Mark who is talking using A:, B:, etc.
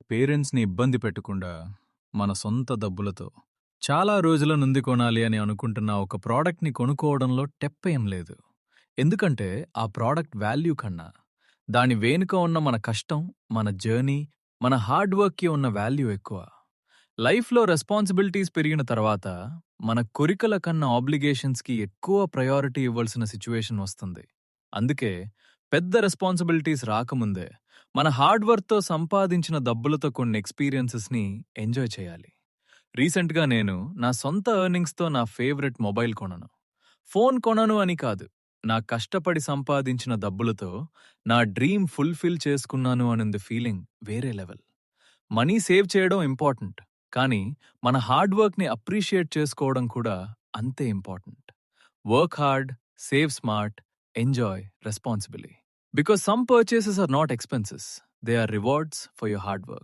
A: పేరెంట్స్‌ని ఇబ్బంది పెట్టకుండా, మన సొంత డబ్బులతో, చాలా రోజుల నుండి కొనాలి అని అనుకుంటున్న ఒక ప్రోడక్ట్‌ని కొనుక్కోవడంలో టెప్పేం లేదు. ఎందుకంటే, ఆ ప్రోడక్ట్ వాల్యూ కన్నా, దాని వెనుక ఉన్న మన కష్టం, మన జర్నీ, మన హార్డ్ వర్క్‌కి ఉన్న వాల్యూ ఎక్కువ. లైఫ్‌లో రెస్పాన్సిబిలిటీస్ పెరిగిన తర్వాత, మన కోరికల కన్నా ఆబ్లిగేషన్స్‌కి ఎక్కువ ప్రయారిటీ ఇవ్వాల్సిన సిట్యుయేషన్ వస్తుంది. అందుకే పెద్ద రెస్పాన్సిబిలిటీస్ రాకముందే, మన హార్డ్ వర్క్‌తో సంపాదించిన డబ్బులతో కొన్ని ఎక్స్‌పీరియన్సెస్‌ని ఎంజాయ్ చేయాలి. రీసెంట్‌గా నేను నా సొంత ఎర్నింగ్స్‌తో నా ఫేవరెట్ మొబైల్ కొనను. ఫోన్ కొనను అని కాదు. నా కష్టపడి సంపాదించిన డబ్బులతో నా డ్రీమ్ ఫుల్‌ఫిల్ చేసుకున్నాను అనింది ఫీలింగ్ వేరే లెవెల్. మనీ సేవ్ చేయడం ఇంపార్టెంట్. కానీ మన హార్డ్ వర్క్‌ని అప్రిషియేట్ చేసుకోవడం కూడా అంతే important. Work hard, save smart, enjoy responsibly. Because some purchases are not expenses, they are rewards for your hard work.